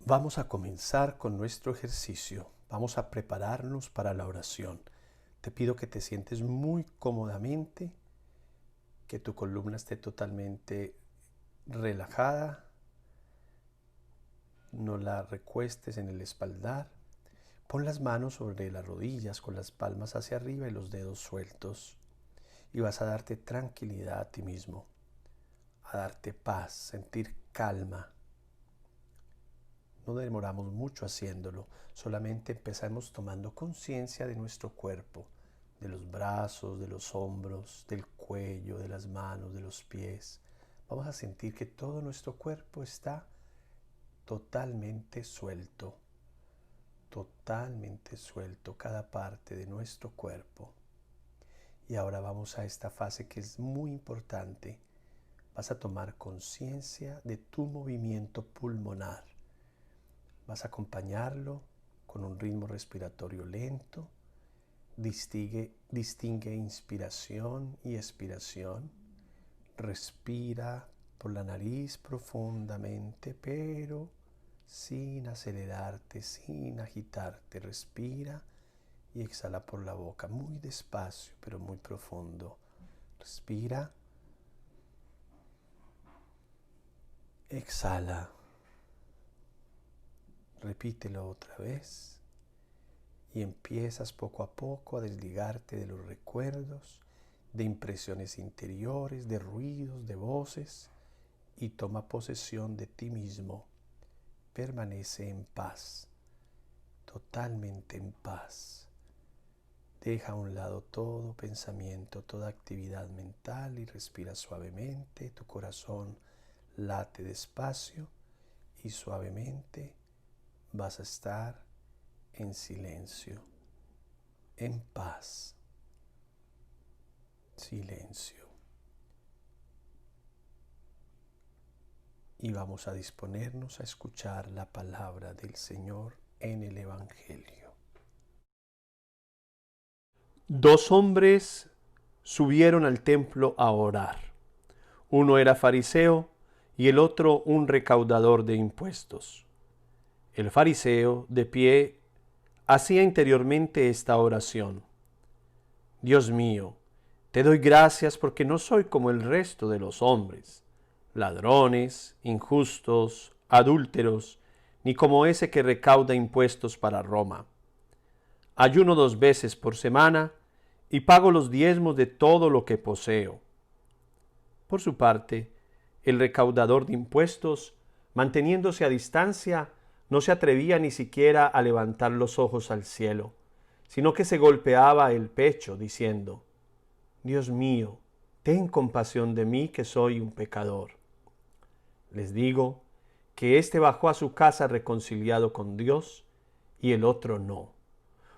Vamos a comenzar con nuestro ejercicio. Vamos a prepararnos para la oración. Te pido que te sientes muy cómodamente, que tu columna esté totalmente relajada, no la recuestes en el espaldar. Pon las manos sobre las rodillas con las palmas hacia arriba y los dedos sueltos. Y vas a darte tranquilidad a ti mismo, a darte paz, sentir calma. No demoramos mucho haciéndolo, solamente empezamos tomando conciencia de nuestro cuerpo, de los brazos, de los hombros, del cuello, de las manos, de los pies. Vamos a sentir que todo nuestro cuerpo está totalmente suelto, cada parte de nuestro cuerpo. Y ahora vamos a esta fase que es muy importante. Vas a tomar conciencia de tu movimiento pulmonar. Vas a acompañarlo con un ritmo respiratorio lento. Distingue inspiración y expiración. Respira por la nariz profundamente, pero sin acelerarte, sin agitarte. Respira y exhala por la boca, muy despacio, pero muy profundo. Respira. Exhala. Repítelo otra vez. Y empiezas poco a poco a desligarte de los recuerdos, de impresiones interiores, de ruidos, de voces, y toma posesión de ti mismo. Permanece en paz, totalmente en paz. Deja a un lado todo pensamiento, toda actividad mental y respira suavemente. Tu corazón late despacio y suavemente vas a estar en silencio, en paz. Silencio. Y vamos a disponernos a escuchar la palabra del Señor en el Evangelio. Dos hombres subieron al templo a orar. Uno era fariseo y el otro un recaudador de impuestos. El fariseo, de pie, hacía interiormente esta oración: Dios mío, te doy gracias porque no soy como el resto de los hombres, ladrones, injustos, adúlteros, ni como ese que recauda impuestos para Roma. Ayuno 2 veces por semana y pago los diezmos de todo lo que poseo. Por su parte, el recaudador de impuestos, manteniéndose a distancia, no se atrevía ni siquiera a levantar los ojos al cielo, sino que se golpeaba el pecho diciendo: Dios mío, ten compasión de mí que soy un pecador. Les digo que éste bajó a su casa reconciliado con Dios y el otro no.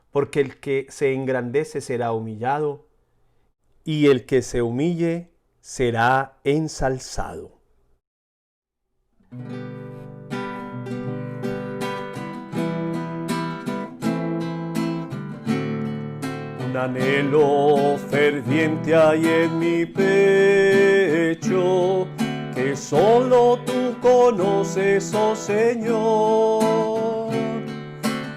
Porque el que se engrandece será humillado, y el que se humille será ensalzado. Un anhelo ferviente hay en mi pecho, que solo tú conoces, oh Señor.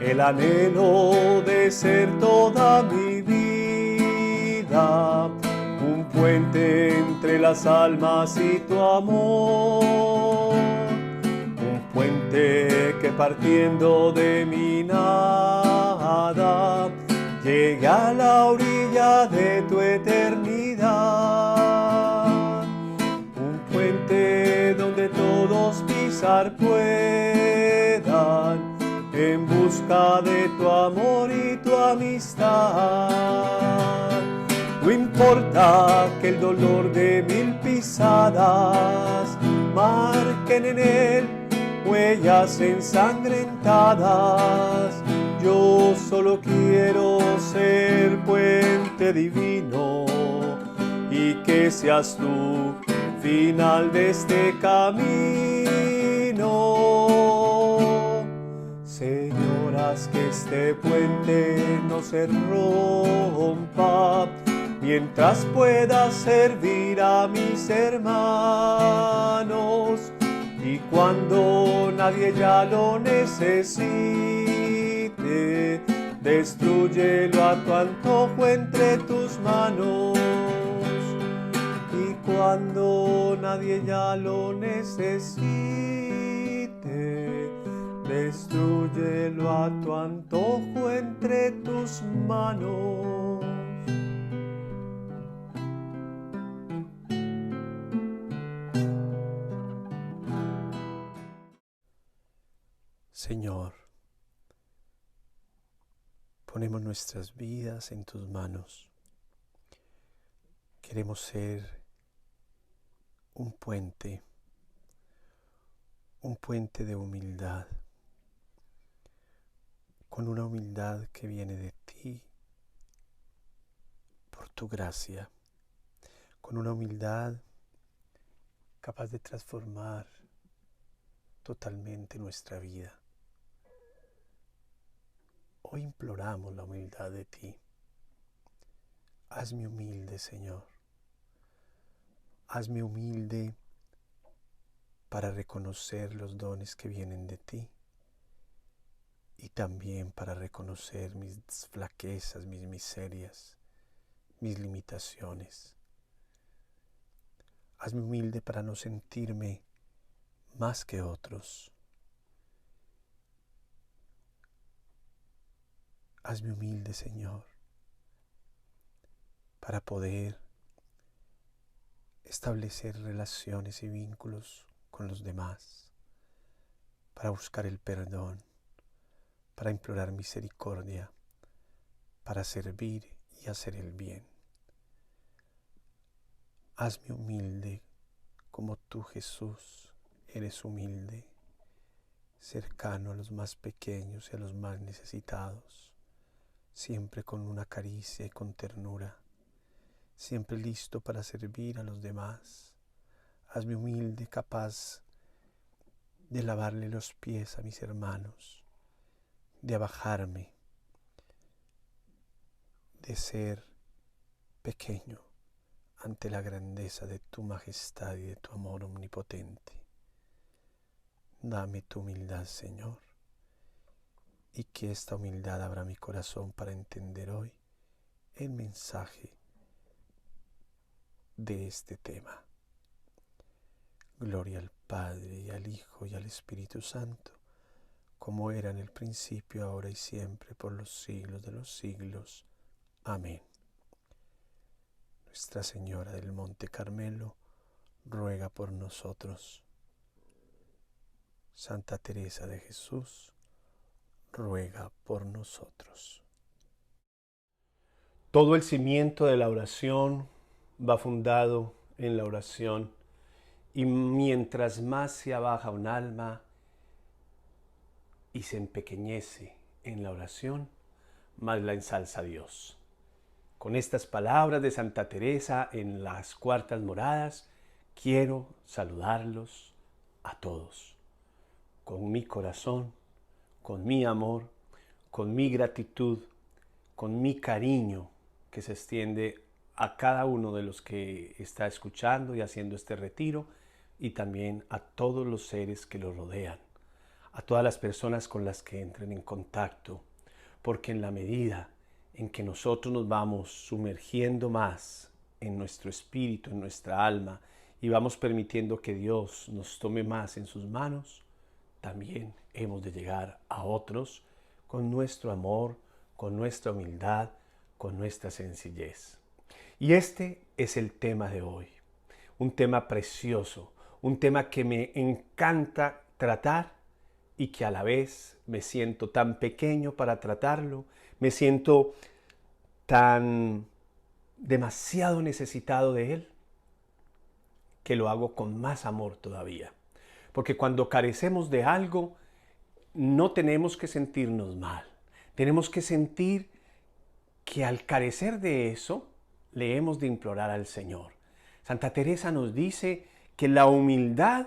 El anhelo de ser toda mi vida, un puente entre las almas y tu amor. Un puente que partiendo de mi nada, llegue a la orilla de tu eternidad. Un puente donde todos pisar puedan, en busca de tu amor y tu amistad. No importa que el dolor de 1000 pisadas marquen en él huellas ensangrentadas. Yo solo quiero ser puente divino y que seas tú final de este camino. Señor, haz que este puente no se rompa, mientras pueda servir a mis hermanos, y Cuando nadie ya lo necesite, destrúyelo a tu antojo entre tus manos. Y cuando nadie ya lo necesite, destrúyelo a tu antojo entre tus manos. Señor, ponemos nuestras vidas en tus manos. Queremos ser un puente de humildad, con una humildad que viene de ti, por tu gracia, con una humildad capaz de transformar totalmente nuestra vida. Hoy imploramos la humildad de ti. Hazme humilde, Señor. Hazme humilde para reconocer los dones que vienen de ti y también para reconocer mis flaquezas, mis miserias, mis limitaciones. Hazme humilde para no sentirme más que otros. Hazme humilde, Señor, para poder establecer relaciones y vínculos con los demás, para buscar el perdón, para implorar misericordia, para servir y hacer el bien. Hazme humilde como tú, Jesús, eres humilde, cercano a los más pequeños y a los más necesitados, siempre con una caricia y con ternura, siempre listo para servir a los demás. Hazme humilde, capaz de lavarle los pies a mis hermanos, de abajarme, de ser pequeño ante la grandeza de tu majestad y de tu amor omnipotente. Dame tu humildad, Señor, y que esta humildad abra mi corazón para entender hoy el mensaje de este tema. Gloria al Padre, y al Hijo, y al Espíritu Santo, como era en el principio, ahora y siempre, por los siglos de los siglos. Amén. Nuestra Señora del Monte Carmelo, ruega por nosotros. Santa Teresa de Jesús, ruega por nosotros. Todo el cimiento de la oración va fundado en la oración, y mientras más se abaja un alma y se empequeñece en la oración, más la ensalza Dios. Con estas palabras de Santa Teresa en las cuartas moradas, quiero saludarlos a todos, con mi corazón, con mi amor, con mi gratitud, con mi cariño que se extiende a cada uno de los que está escuchando y haciendo este retiro, y también a todos los seres que lo rodean, a todas las personas con las que entren en contacto, porque en la medida en que nosotros nos vamos sumergiendo más en nuestro espíritu, en nuestra alma, y vamos permitiendo que Dios nos tome más en sus manos, también hemos de llegar a otros con nuestro amor, con nuestra humildad, con nuestra sencillez. Y este es el tema de hoy, un tema precioso, un tema que me encanta tratar y que a la vez me siento tan pequeño para tratarlo, me siento tan demasiado necesitado de él, que lo hago con más amor todavía. Porque cuando carecemos de algo, no tenemos que sentirnos mal. Tenemos que sentir que al carecer de eso, le hemos de implorar al Señor. Santa Teresa nos dice que la humildad,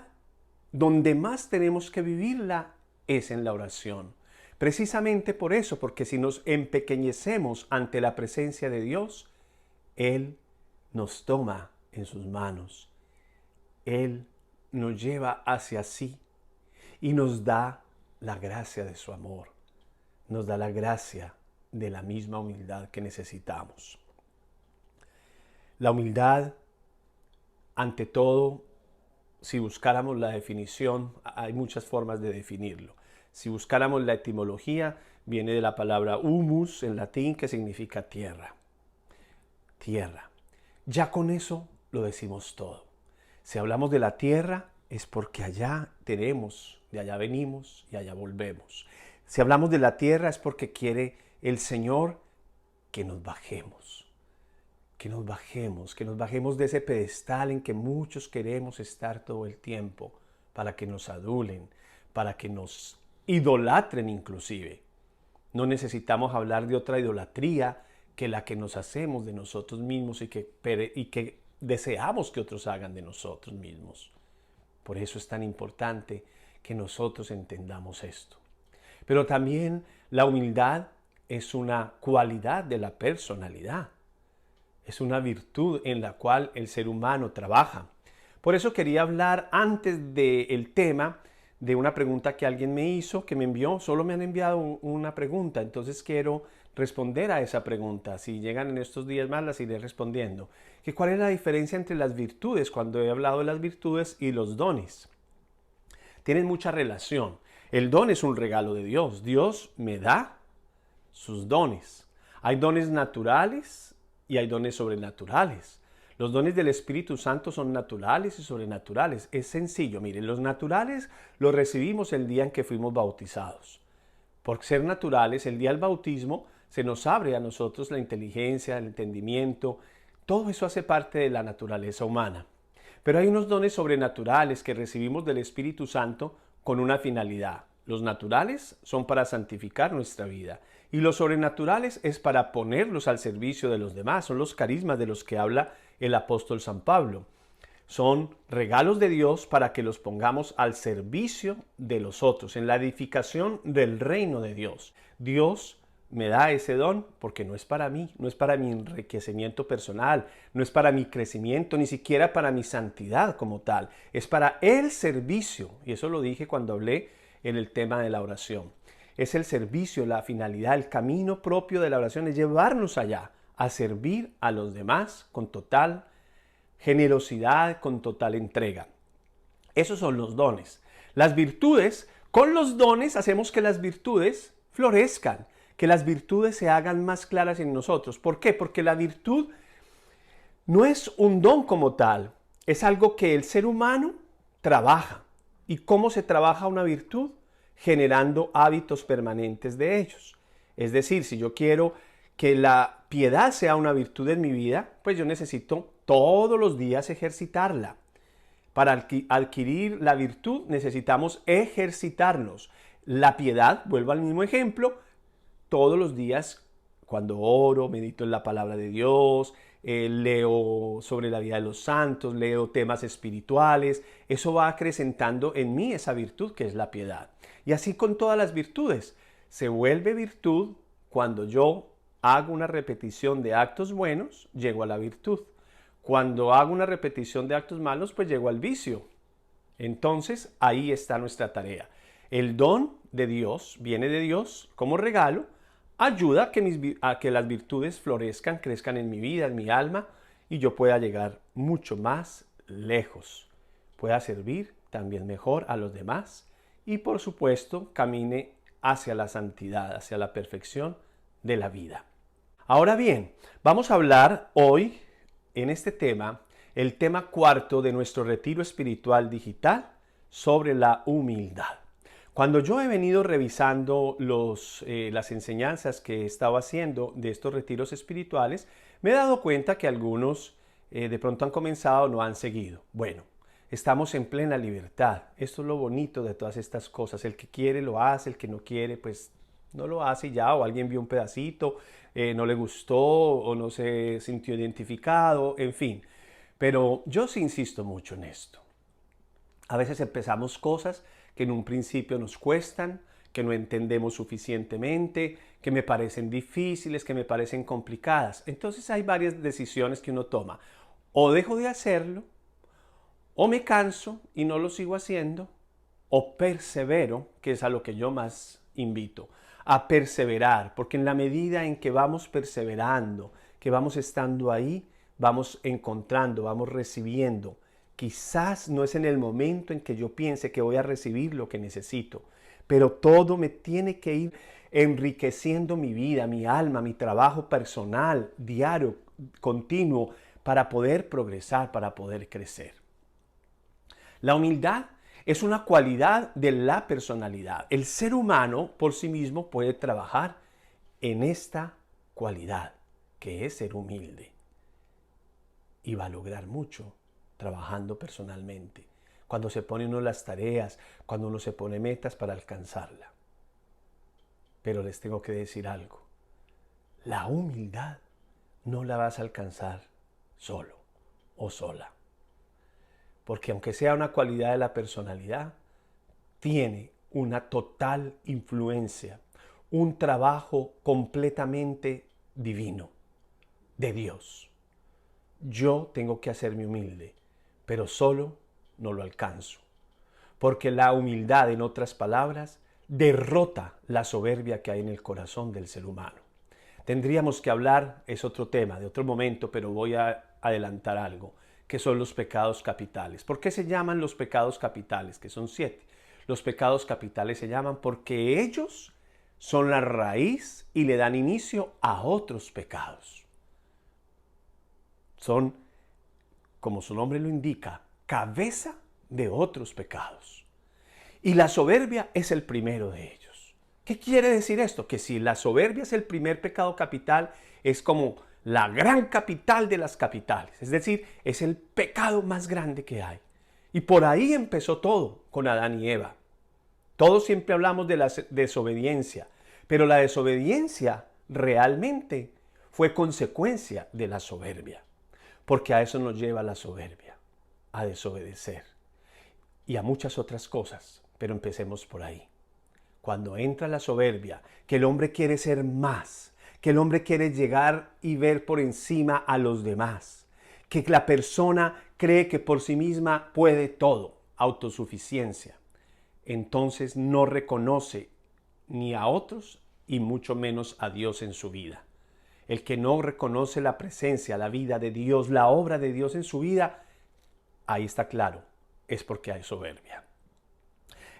donde más tenemos que vivirla, es en la oración. Precisamente por eso, porque si nos empequeñecemos ante la presencia de Dios, Él nos toma en sus manos. Él nos lleva hacia sí y nos da la gracia de su amor, nos da la gracia de la misma humildad que necesitamos. La humildad, ante todo, si buscáramos la definición, hay muchas formas de definirlo. Si buscáramos la etimología, viene de la palabra humus en latín, que significa tierra. Tierra. Ya con eso lo decimos todo. Si hablamos de la tierra, es porque allá tenemos, de allá venimos y allá volvemos. Si hablamos de la tierra, es porque quiere el Señor que nos bajemos. Que nos bajemos de ese pedestal en que muchos queremos estar todo el tiempo, para que nos adulen, para que nos idolatren inclusive. No necesitamos hablar de otra idolatría que la que nos hacemos de nosotros mismos y que deseamos que otros hagan de nosotros mismos. Por eso es tan importante que nosotros entendamos esto. Pero también la humildad es una cualidad de la personalidad. Es una virtud en la cual el ser humano trabaja. Por eso quería hablar antes del tema de una pregunta que alguien me hizo, que me envió. Solo me han enviado una pregunta, entonces quiero responder a esa pregunta. Si llegan en estos días más, las iré respondiendo. ¿Cuál es la diferencia entre las virtudes? Cuando he hablado de las virtudes y los dones, tienen mucha relación. El don es un regalo de Dios. Dios me da sus dones. Hay dones naturales y hay dones sobrenaturales. Los dones del Espíritu Santo son naturales y sobrenaturales. Es sencillo. Miren, los naturales los recibimos el día en que fuimos bautizados. Por ser naturales, el día del bautismo se nos abre a nosotros la inteligencia, el entendimiento. Todo eso hace parte de la naturaleza humana. Pero hay unos dones sobrenaturales que recibimos del Espíritu Santo con una finalidad. Los naturales son para santificar nuestra vida y los sobrenaturales es para ponerlos al servicio de los demás. Son los carismas de los que habla el apóstol San Pablo. Son regalos de Dios para que los pongamos al servicio de los otros, en la edificación del reino de Dios. Dios me da ese don porque no es para mí, no es para mi enriquecimiento personal, no es para mi crecimiento, ni siquiera para mi santidad como tal. Es para el servicio, y eso lo dije cuando hablé en el tema de la oración. Es el servicio, la finalidad, el camino propio de la oración es llevarnos allá, a servir a los demás con total generosidad, con total entrega. Esos son los dones. Las virtudes, con los dones hacemos que las virtudes florezcan, que las virtudes se hagan más claras en nosotros. ¿Por qué? Porque la virtud no es un don como tal, es algo que el ser humano trabaja. ¿Y cómo se trabaja una virtud? Generando hábitos permanentes de ellos. Es decir, si yo quiero que la piedad sea una virtud en mi vida, pues yo necesito todos los días ejercitarla. Para adquirir la virtud necesitamos ejercitarnos. La piedad, vuelvo al mismo ejemplo, todos los días cuando oro, medito en la palabra de Dios, leo sobre la vida de los santos, leo temas espirituales, eso va acrecentando en mí esa virtud que es la piedad. Y así con todas las virtudes, se vuelve virtud cuando yo hago una repetición de actos buenos, llego a la virtud. Cuando hago una repetición de actos malos, pues llego al vicio. Entonces, ahí está nuestra tarea. El don de Dios, viene de Dios como regalo, ayuda a que las virtudes florezcan, crezcan en mi vida, en mi alma, y yo pueda llegar mucho más lejos. Pueda servir también mejor a los demás y, por supuesto, camine hacia la santidad, hacia la perfección de la vida. Ahora bien, vamos a hablar hoy en este tema, el tema cuarto de nuestro retiro espiritual digital sobre la humildad. Cuando yo he venido revisando las enseñanzas que he estado haciendo de estos retiros espirituales, me he dado cuenta que algunos de pronto han comenzado o no han seguido. Bueno, estamos en plena libertad. Esto es lo bonito de todas estas cosas. El que quiere lo hace, el que no quiere pues no lo hace ya, o alguien vio un pedacito, no le gustó o no se sintió identificado, en fin. Pero yo sí insisto mucho en esto. A veces empezamos cosas que en un principio nos cuestan, que no entendemos suficientemente, que me parecen difíciles, que me parecen complicadas. Entonces hay varias decisiones que uno toma. O dejo de hacerlo, o me canso y no lo sigo haciendo, o persevero, que es a lo que yo más invito, a perseverar, porque en la medida en que vamos perseverando, que vamos estando ahí, vamos encontrando, vamos recibiendo. Quizás no es en el momento en que yo piense que voy a recibir lo que necesito, pero todo me tiene que ir enriqueciendo mi vida, mi alma, mi trabajo personal, diario, continuo, para poder progresar, para poder crecer. La humildad es una cualidad de la personalidad. El ser humano por sí mismo puede trabajar en esta cualidad, que es ser humilde. Y va a lograr mucho trabajando personalmente. Cuando se pone uno las tareas, cuando uno se pone metas para alcanzarla. Pero les tengo que decir algo. La humildad no la vas a alcanzar solo o sola. Porque aunque sea una cualidad de la personalidad, tiene una total influencia, un trabajo completamente divino de Dios. Yo tengo que hacerme humilde, pero solo no lo alcanzo. Porque la humildad, en otras palabras, derrota la soberbia que hay en el corazón del ser humano. Tendríamos que hablar, es otro tema de otro momento, pero voy a adelantar algo, que son los pecados capitales. ¿Por qué se llaman los pecados capitales? Que son 7. Los pecados capitales se llaman porque ellos son la raíz y le dan inicio a otros pecados. Son, como su nombre lo indica, cabeza de otros pecados. Y la soberbia es el primero de ellos. ¿Qué quiere decir esto? Que si la soberbia es el primer pecado capital, es como la gran capital de las capitales. Es decir, es el pecado más grande que hay. Y por ahí empezó todo con Adán y Eva. Todos siempre hablamos de la desobediencia, pero la desobediencia realmente fue consecuencia de la soberbia. Porque a eso nos lleva la soberbia, a desobedecer. Y a muchas otras cosas, pero empecemos por ahí. Cuando entra la soberbia, que el hombre quiere ser más, que el hombre quiere llegar y ver por encima a los demás, que la persona cree que por sí misma puede todo, autosuficiencia, entonces no reconoce ni a otros y mucho menos a Dios en su vida. El que no reconoce la presencia, la vida de Dios, la obra de Dios en su vida, ahí está claro, es porque hay soberbia.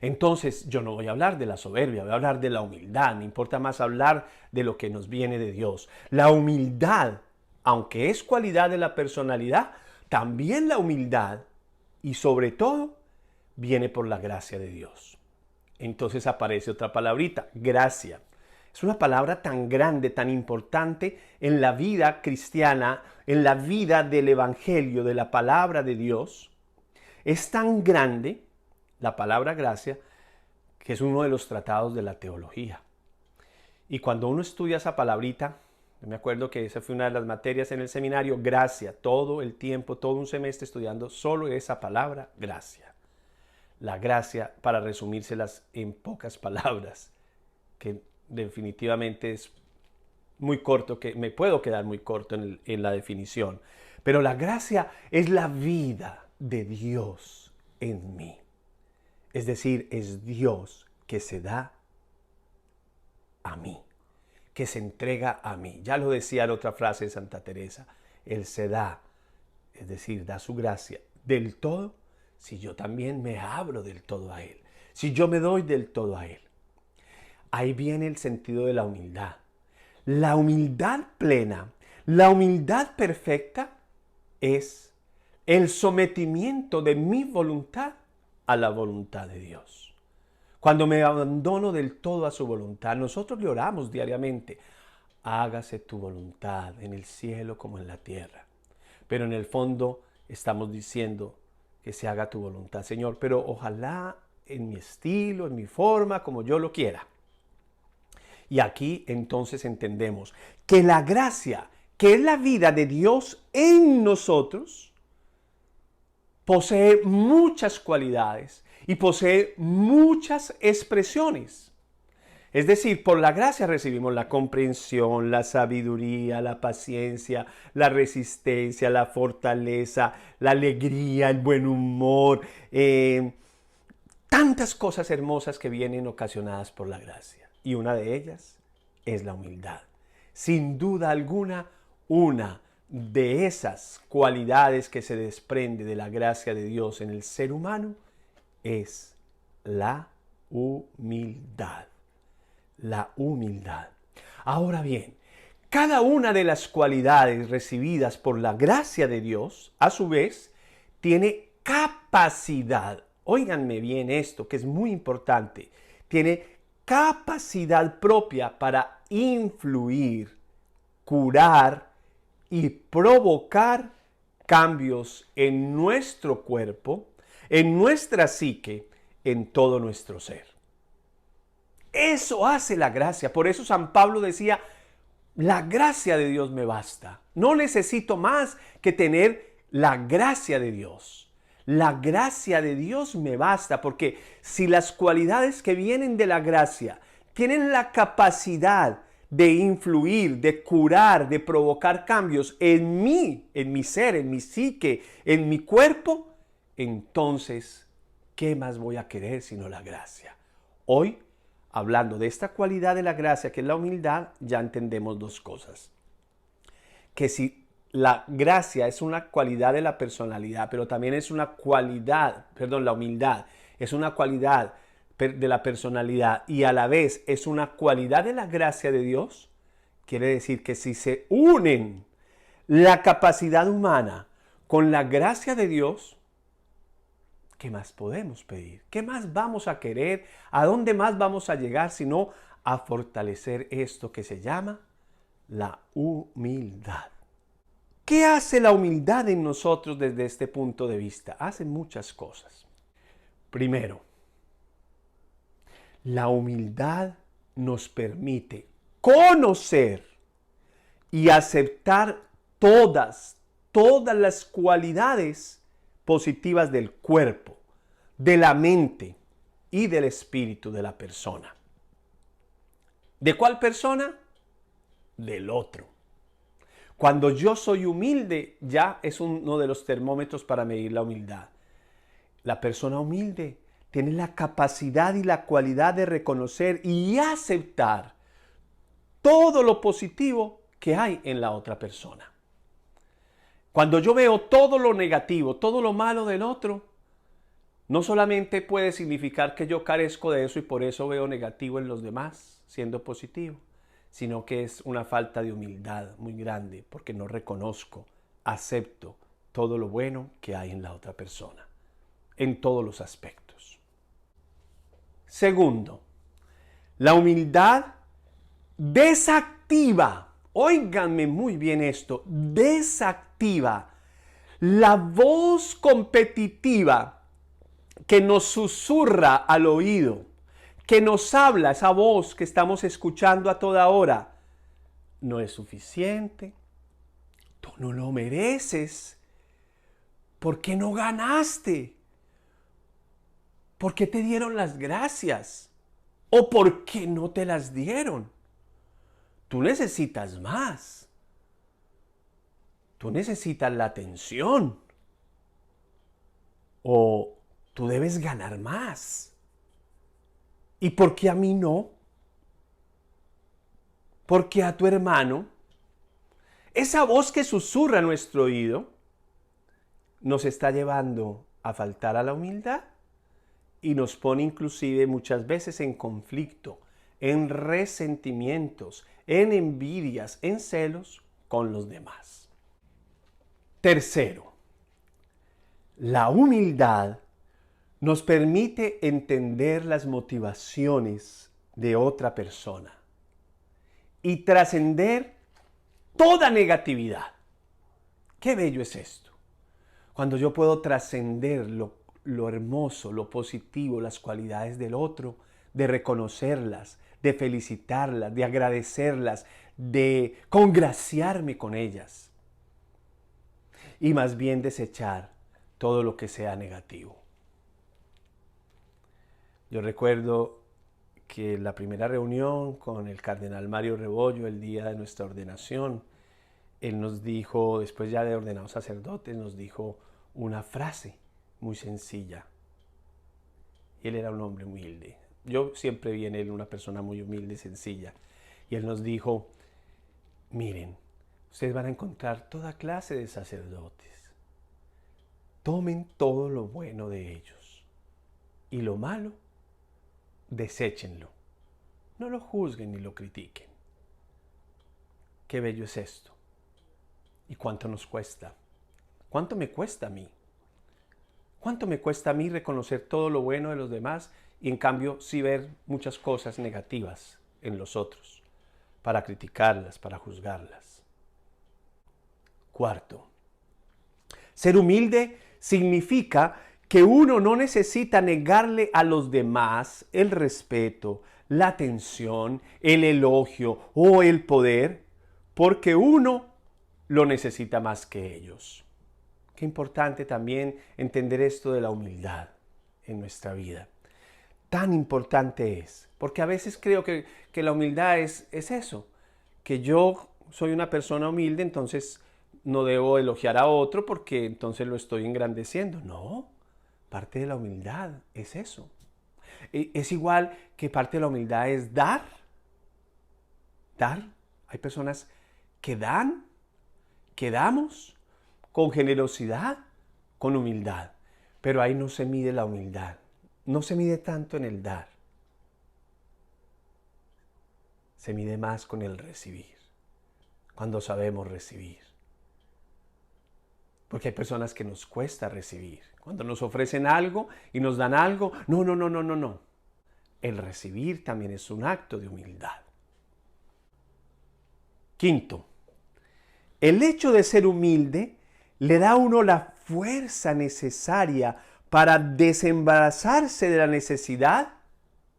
Entonces yo no voy a hablar de la soberbia, voy a hablar de la humildad. Me importa más hablar de lo que nos viene de Dios. La humildad, aunque es cualidad de la personalidad, también la humildad y sobre todo viene por la gracia de Dios. Entonces aparece otra palabrita, gracia. Es una palabra tan grande, tan importante en la vida cristiana, en la vida del evangelio, de la palabra de Dios. Es tan grande la palabra gracia, que es uno de los tratados de la teología. Y cuando uno estudia esa palabrita, me acuerdo que esa fue una de las materias en el seminario, gracia, todo el tiempo, todo un semestre estudiando solo esa palabra, gracia. La gracia, para resumírselas en pocas palabras, que definitivamente es muy corto, que me puedo quedar muy corto en la definición. Pero la gracia es la vida de Dios en mí. Es decir, es Dios que se da a mí, que se entrega a mí. Ya lo decía en otra frase de Santa Teresa, Él se da, es decir, da su gracia del todo si yo también me abro del todo a Él, si yo me doy del todo a Él. Ahí viene el sentido de la humildad. La humildad plena, la humildad perfecta es el sometimiento de mi voluntad a la voluntad de Dios. Cuando me abandono del todo a su voluntad, nosotros le oramos diariamente, hágase tu voluntad en el cielo como en la tierra. Pero en el fondo estamos diciendo que se haga tu voluntad, Señor, pero ojalá en mi estilo, en mi forma, como yo lo quiera. Y aquí entonces entendemos que la gracia, que es la vida de Dios en nosotros, posee muchas cualidades y posee muchas expresiones. Es decir, por la gracia recibimos la comprensión, la sabiduría, la paciencia, la resistencia, la fortaleza, la alegría, el buen humor, tantas cosas hermosas que vienen ocasionadas por la gracia. Y una de ellas es la humildad. Sin duda alguna, una de esas cualidades que se desprende de la gracia de Dios en el ser humano es la humildad. La humildad. Ahora bien, cada una de las cualidades recibidas por la gracia de Dios, a su vez, tiene capacidad. Óiganme bien esto, que es muy importante. Tiene capacidad propia para influir, curar y provocar cambios en nuestro cuerpo, en nuestra psique, en todo nuestro ser. Eso hace la gracia. Por eso San Pablo decía, la gracia de Dios me basta. No necesito más que tener la gracia de Dios. La gracia de Dios me basta, porque si las cualidades que vienen de la gracia tienen la capacidad de influir, de curar, de provocar cambios en mí, en mi ser, en mi psique, en mi cuerpo, entonces, ¿qué más voy a querer sino la gracia? Hoy, hablando de esta cualidad de la gracia, que es la humildad, ya entendemos dos cosas. Que si la gracia es una cualidad de la personalidad, pero también es una cualidad, la humildad es una cualidad de la personalidad y a la vez es una cualidad de la gracia de Dios, quiere decir que si se unen la capacidad humana con la gracia de Dios, ¿qué más podemos pedir? ¿Qué más vamos a querer? ¿A dónde más vamos a llegar sino a fortalecer esto que se llama la humildad? ¿Qué hace la humildad en nosotros desde este punto de vista? Hace muchas cosas. Primero, la humildad nos permite conocer y aceptar todas las cualidades positivas del cuerpo, de la mente y del espíritu de la persona. ¿De cuál persona? Del otro. Cuando yo soy humilde, ya es uno de los termómetros para medir la humildad. La persona humilde tiene la capacidad y la cualidad de reconocer y aceptar todo lo positivo que hay en la otra persona. Cuando yo veo todo lo negativo, todo lo malo del otro, no solamente puede significar que yo carezco de eso y por eso veo negativo en los demás, siendo positivo, sino que es una falta de humildad muy grande, porque no reconozco, acepto todo lo bueno que hay en la otra persona, en todos los aspectos. Segundo, la humildad desactiva, óiganme muy bien esto, desactiva la voz competitiva que nos susurra al oído, que nos habla, esa voz que estamos escuchando a toda hora. No es suficiente, tú no lo mereces, ¿por qué no ganaste? ¿Por qué te dieron las gracias? ¿O por qué no te las dieron? Tú necesitas más. Tú necesitas la atención. O tú debes ganar más. ¿Y por qué a mí no? ¿Por qué a tu hermano? Esa voz que susurra a nuestro oído nos está llevando a faltar a la humildad y nos pone inclusive muchas veces en conflicto, en resentimientos, en envidias, en celos con los demás. Tercero, la humildad nos permite entender las motivaciones de otra persona y trascender toda negatividad. Qué bello es esto. Cuando yo puedo trascender lo hermoso, lo positivo, las cualidades del otro, de reconocerlas, de felicitarlas, de agradecerlas, de congraciarme con ellas. Y más bien desechar todo lo que sea negativo. Yo recuerdo que en la primera reunión con el cardenal Mario Rebollo, el día de nuestra ordenación, él nos dijo, después ya de ordenados sacerdotes, nos dijo una frase muy sencilla. y él era un hombre humilde. Yo siempre vi en él una persona muy humilde, sencilla. Y él nos dijo, miren, ustedes van a encontrar toda clase de sacerdotes. Tomen todo lo bueno de ellos y lo malo, deséchenlo. No lo juzguen ni lo critiquen. Qué bello es esto. ¿Y cuánto nos cuesta? ¿Cuánto me cuesta a mí? ¿Cuánto me cuesta a mí reconocer todo lo bueno de los demás y en cambio sí ver muchas cosas negativas en los otros, para criticarlas, para juzgarlas? Cuarto, ser humilde significa que uno no necesita negarle a los demás el respeto, la atención, el elogio o el poder, porque uno lo necesita más que ellos. Qué importante también entender esto de la humildad en nuestra vida. Tan importante es, porque a veces creo que la humildad es eso, que yo soy una persona humilde, entonces no debo elogiar a otro porque entonces lo estoy engrandeciendo. No, parte de la humildad es eso. Es igual que parte de la humildad es dar. Dar. Hay personas que dan, que damos con generosidad, con humildad. Pero ahí no se mide la humildad. No se mide tanto en el dar. Se mide más con el recibir. Cuando sabemos recibir. Porque hay personas que nos cuesta recibir. Cuando nos ofrecen algo y nos dan algo, no. El recibir también es un acto de humildad. Quinto, el hecho de ser humilde le da a uno la fuerza necesaria para desembarazarse de la necesidad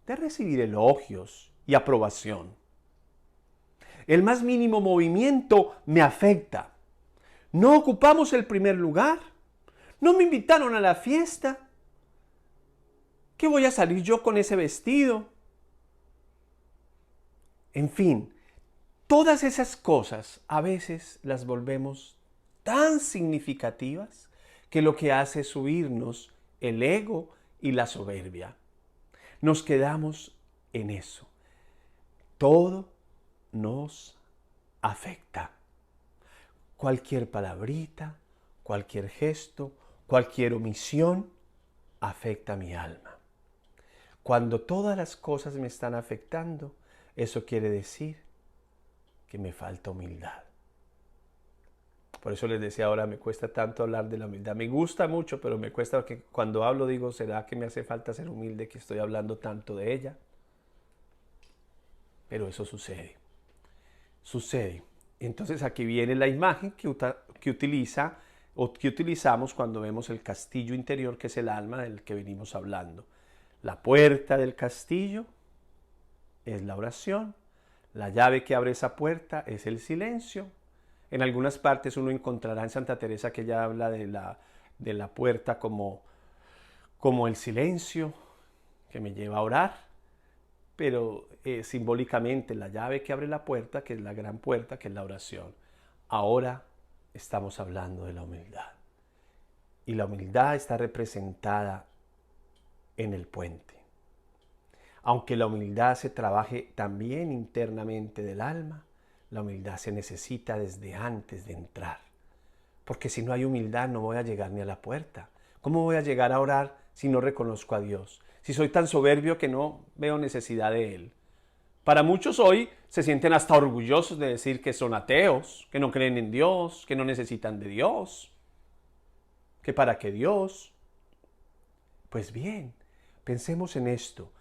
de recibir elogios y aprobación. El más mínimo movimiento me afecta. No ocupamos el primer lugar. No me invitaron a la fiesta. ¿Qué voy a salir yo con ese vestido? En fin, todas esas cosas a veces las volvemos tan significativas que lo que hace es subirnos el ego y la soberbia. Nos quedamos en eso. Todo nos afecta. Cualquier palabrita, cualquier gesto, cualquier omisión afecta a mi alma. Cuando todas las cosas me están afectando, eso quiere decir que me falta humildad. Por eso les decía ahora, me cuesta tanto hablar de la humildad. Me gusta mucho, pero me cuesta que cuando hablo digo, ¿será que me hace falta ser humilde que estoy hablando tanto de ella? Pero eso sucede. Sucede. Entonces aquí viene la imagen que utilizamos cuando vemos el castillo interior, que es el alma del que venimos hablando. La puerta del castillo es la oración. La llave que abre esa puerta es el silencio. En algunas partes uno encontrará en Santa Teresa que ella habla de la puerta como el silencio que me lleva a orar. Pero simbólicamente la llave que abre la puerta, que es la gran puerta, que es la oración. Ahora estamos hablando de la humildad. Y la humildad está representada en el puente. Aunque la humildad se trabaje también internamente del alma, la humildad se necesita desde antes de entrar. Porque si no hay humildad no voy a llegar ni a la puerta. ¿Cómo voy a llegar a orar si no reconozco a Dios? Si soy tan soberbio que no veo necesidad de Él. Para muchos hoy se sienten hasta orgullosos de decir que son ateos, que no creen en Dios, que no necesitan de Dios, que para qué Dios. Pues bien, pensemos en esto.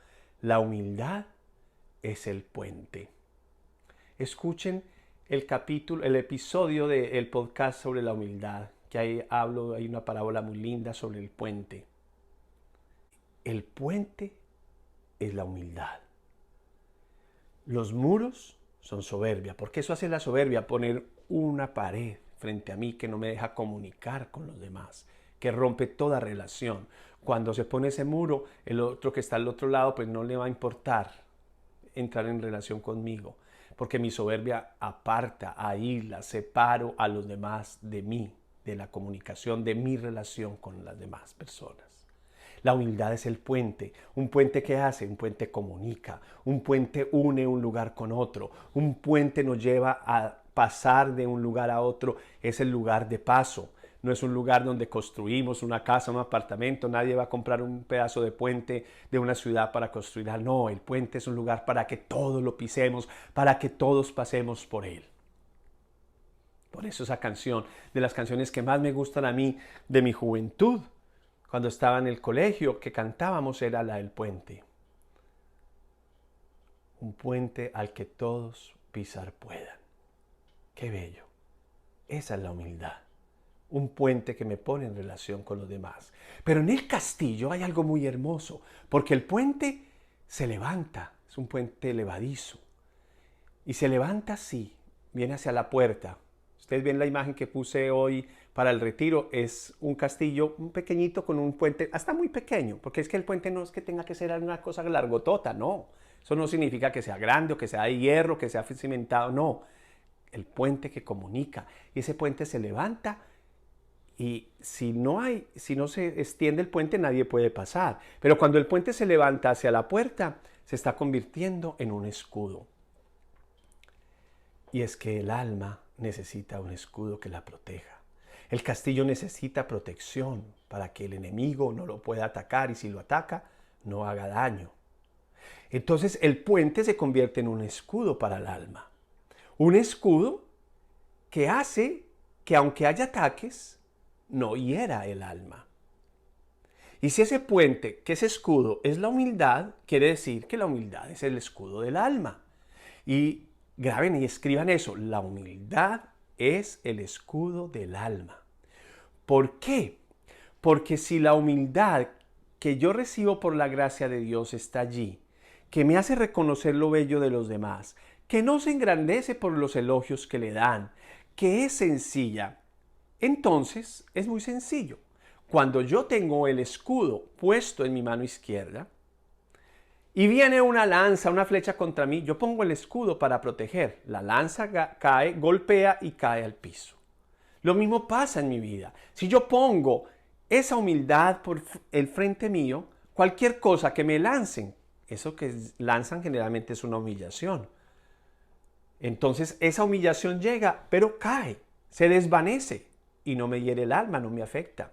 La humildad es el puente. Escuchen el episodio del podcast sobre la humildad, que ahí hay una parábola muy linda sobre el puente. El puente es la humildad. Los muros son soberbia, porque eso hace la soberbia, poner una pared frente a mí que no me deja comunicar con los demás, que rompe toda relación. Cuando se pone ese muro, el otro que está al otro lado, pues no le va a importar entrar en relación conmigo, porque mi soberbia aparta, aísla, separo a los demás de mí, de la comunicación, de mi relación con las demás personas. La humildad es el puente. ¿Un puente qué hace? Un puente comunica. Un puente une un lugar con otro. Un puente nos lleva a pasar de un lugar a otro. Es el lugar de paso. No es un lugar donde construimos una casa, un apartamento. Nadie va a comprar un pedazo de puente de una ciudad para construirla. No, el puente es un lugar para que todos lo pisemos, para que todos pasemos por él. Por eso esa canción, de las canciones que más me gustan a mí de mi juventud, cuando estaba en el colegio, que cantábamos, era la del puente. Un puente al que todos pisar puedan. Qué bello. Esa es la humildad. Un puente que me pone en relación con los demás. Pero en el castillo hay algo muy hermoso, porque el puente se levanta, es un puente levadizo. Y se levanta así, viene hacia la puerta. Ustedes ven la imagen que puse hoy para el retiro, es un castillo un pequeñito con un puente, hasta muy pequeño, porque es que el puente no es que tenga que ser una cosa largotota, no. Eso no significa que sea grande o que sea de hierro, que sea cimentado, no. El puente que comunica. Y ese puente se levanta y si no se extiende el puente, nadie puede pasar. Pero cuando el puente se levanta hacia la puerta, se está convirtiendo en un escudo. Y es que el alma necesita un escudo que la proteja. El castillo necesita protección para que el enemigo no lo pueda atacar y si lo ataca, no haga daño. Entonces el puente se convierte en un escudo para el alma. Un escudo que hace que aunque haya ataques, no hiera el alma. Y si ese puente, que ese escudo es la humildad, quiere decir que la humildad es el escudo del alma. Y graben y escriban eso, la humildad es el escudo del alma. ¿Por qué? Porque si la humildad que yo recibo por la gracia de Dios está allí, que me hace reconocer lo bello de los demás, que no se engrandece por los elogios que le dan, que es sencilla, entonces es muy sencillo. Cuando yo tengo el escudo puesto en mi mano izquierda y viene una lanza, una flecha contra mí, yo pongo el escudo para proteger. La lanza cae, golpea y cae al piso. Lo mismo pasa en mi vida. Si yo pongo esa humildad por el frente mío, cualquier cosa que me lancen, eso que lanzan generalmente es una humillación. Entonces esa humillación llega, pero cae, se desvanece y no me hiere el alma, no me afecta.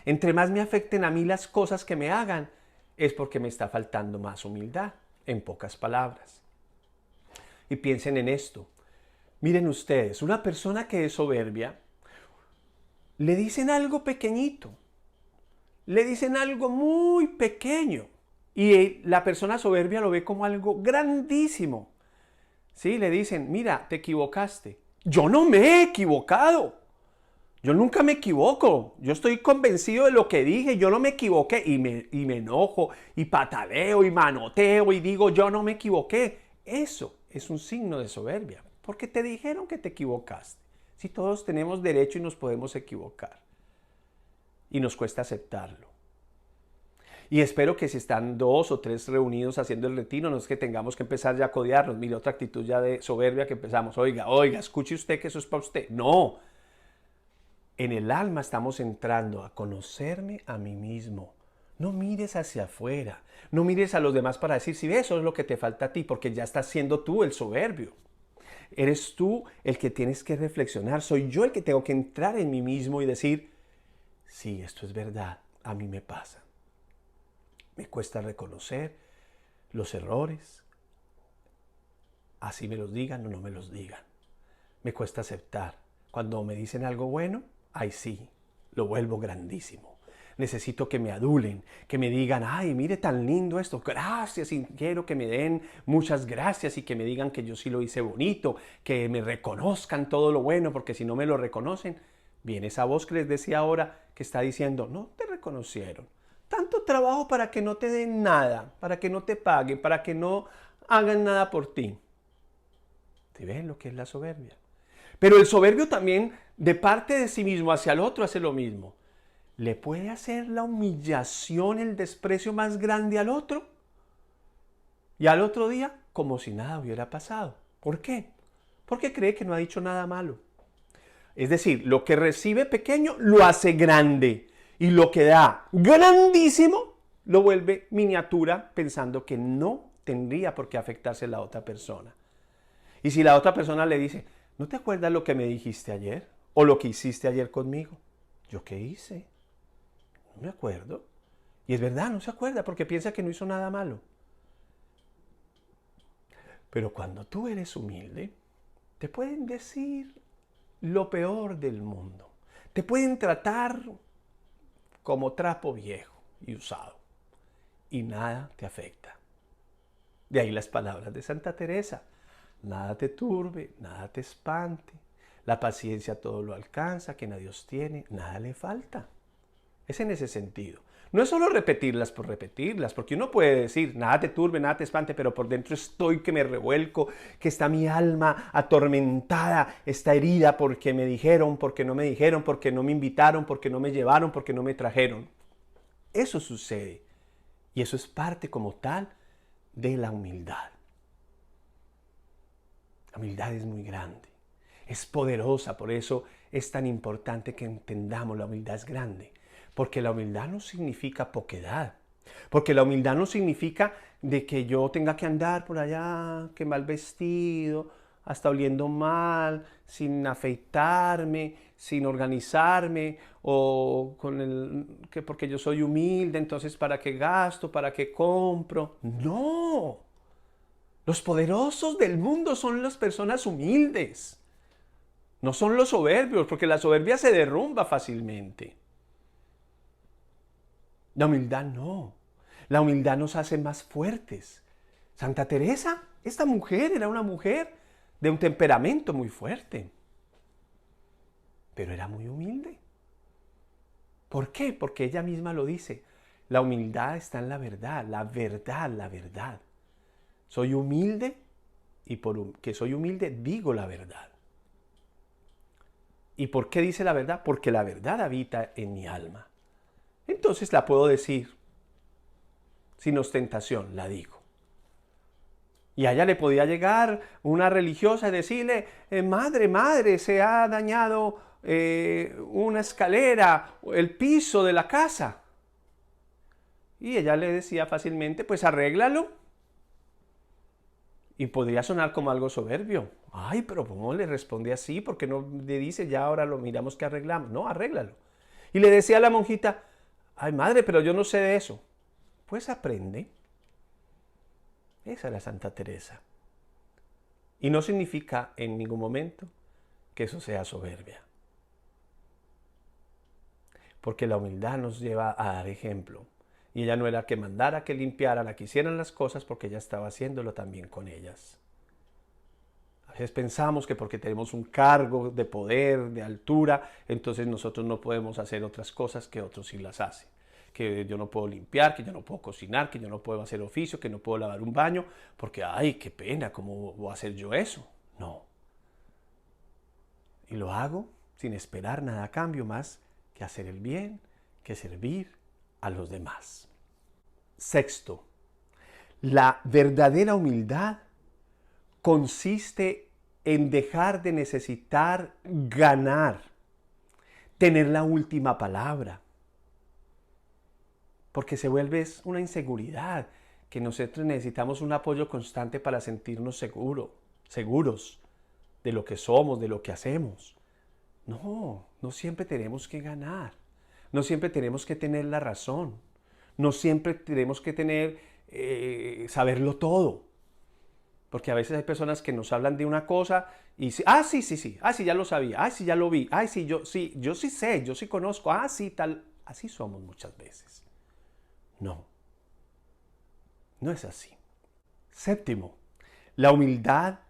Entre más me afecten a mí las cosas que me hagan, es porque me está faltando más humildad, en pocas palabras. Y piensen en esto. Miren ustedes, una persona que es soberbia, le dicen algo pequeñito, le dicen algo muy pequeño, y la persona soberbia lo ve como algo grandísimo. Sí, le dicen, mira, te equivocaste. Yo no me he equivocado. Yo nunca me equivoco. Yo estoy convencido de lo que dije. Yo no me equivoqué. Y me enojo, y pataleo, y manoteo, y digo, yo no me equivoqué. Eso es un signo de soberbia. Porque te dijeron que te equivocaste. Si todos tenemos derecho y nos podemos equivocar. Y nos cuesta aceptarlo. Y espero que si están 2 o 3 reunidos haciendo el retiro, no es que tengamos que empezar ya a codearnos. Mire, otra actitud ya de soberbia que empezamos. Oiga, escuche usted que eso es para usted. No. En el alma estamos entrando a conocerme a mí mismo. No mires hacia afuera. No mires a los demás para decir, si eso es lo que te falta a ti, porque ya estás siendo tú el soberbio. Eres tú el que tienes que reflexionar. Soy yo el que tengo que entrar en mí mismo y decir, sí, esto es verdad, a mí me pasa. Me cuesta reconocer los errores, así me los digan o no me los digan. Me cuesta aceptar. Cuando me dicen algo bueno, ay sí, lo vuelvo grandísimo. Necesito que me adulen, que me digan, ay, mire tan lindo esto, gracias, y quiero que me den muchas gracias y que me digan que yo sí lo hice bonito, que me reconozcan todo lo bueno, porque si no me lo reconocen, viene esa voz que les decía ahora que está diciendo, no te reconocieron. Tanto trabajo para que no te den nada, para que no te paguen, para que no hagan nada por ti. ¿Sí ven lo que es la soberbia? Pero el soberbio también, de parte de sí mismo hacia el otro, hace lo mismo. ¿Le puede hacer la humillación, el desprecio más grande al otro? Y al otro día, como si nada hubiera pasado. ¿Por qué? Porque cree que no ha dicho nada malo. Es decir, lo que recibe pequeño, lo hace grande. Y lo que da grandísimo, lo vuelve miniatura pensando que no tendría por qué afectarse a la otra persona. Y si la otra persona le dice, ¿no te acuerdas lo que me dijiste ayer? ¿O lo que hiciste ayer conmigo? ¿Yo qué hice? No me acuerdo. Y es verdad, no se acuerda porque piensa que no hizo nada malo. Pero cuando tú eres humilde, te pueden decir lo peor del mundo. Te pueden tratar como trapo viejo y usado. Y nada te afecta. De ahí las palabras de Santa Teresa. Nada te turbe, nada te espante. La paciencia todo lo alcanza, quien a Dios tiene, nada le falta. Es en ese sentido. No es solo repetirlas por repetirlas, porque uno puede decir, nada te turbe, nada te espante, pero por dentro estoy que me revuelco, que está mi alma atormentada, está herida porque me dijeron, porque no me dijeron, porque no me invitaron, porque no me llevaron, porque no me trajeron. Eso sucede. Y eso es parte como tal de la humildad. La humildad es muy grande, es poderosa, por eso es tan importante que entendamos la humildad es grande. Porque la humildad no significa poquedad. Porque la humildad no significa de que yo tenga que andar por allá, que mal vestido, hasta oliendo mal, sin afeitarme, sin organizarme, o que porque yo soy humilde, entonces ¿para qué gasto? ¿Para qué compro? No. Los poderosos del mundo son las personas humildes. No son los soberbios, porque la soberbia se derrumba fácilmente. La humildad no. La humildad nos hace más fuertes. Santa Teresa, esta mujer era una mujer de un temperamento muy fuerte, pero era muy humilde. ¿Por qué? Porque ella misma lo dice. La humildad está en la verdad, la verdad, la verdad. Soy humilde y porque soy humilde digo la verdad. ¿Y por qué dice la verdad? Porque la verdad habita en mi alma. Entonces la puedo decir sin ostentación, la digo. Y a ella le podía llegar una religiosa y decirle, madre, se ha dañado una escalera, el piso de la casa. Y ella le decía fácilmente, pues arréglalo. Y podría sonar como algo soberbio. Ay, pero ¿cómo le responde así? ¿Por qué no le dice, ya ahora lo miramos que arreglamos? No, arréglalo. Y le decía a la monjita, ay madre, pero yo no sé de eso. Pues aprende. Esa era Santa Teresa. Y no significa en ningún momento que eso sea soberbia. Porque la humildad nos lleva a dar ejemplo. Y ella no era que mandara que limpiaran, a que hicieran las cosas, porque ella estaba haciéndolo también con ellas. A veces pensamos que porque tenemos un cargo de poder, de altura, entonces nosotros no podemos hacer otras cosas que otros sí las hacen. Que yo no puedo limpiar, que yo no puedo cocinar, que yo no puedo hacer oficio, que no puedo lavar un baño, porque, ay, qué pena, ¿cómo voy a hacer yo eso? No. Y lo hago sin esperar nada a cambio más que hacer el bien, que servir a los demás. Sexto, la verdadera humildad consiste en dejar de necesitar ganar, tener la última palabra, porque se vuelve una inseguridad, que nosotros necesitamos un apoyo constante para sentirnos seguros de lo que somos, de lo que hacemos. No, no siempre tenemos que ganar, no siempre tenemos que tener la razón, no siempre tenemos que saberlo todo. Porque a veces hay personas que nos hablan de una cosa y sí, sí, ya lo sabía, sí, ya lo vi, sí, yo sí sé, yo sí conozco, sí, tal. Así somos muchas veces. No, no es así. Séptimo, la humildad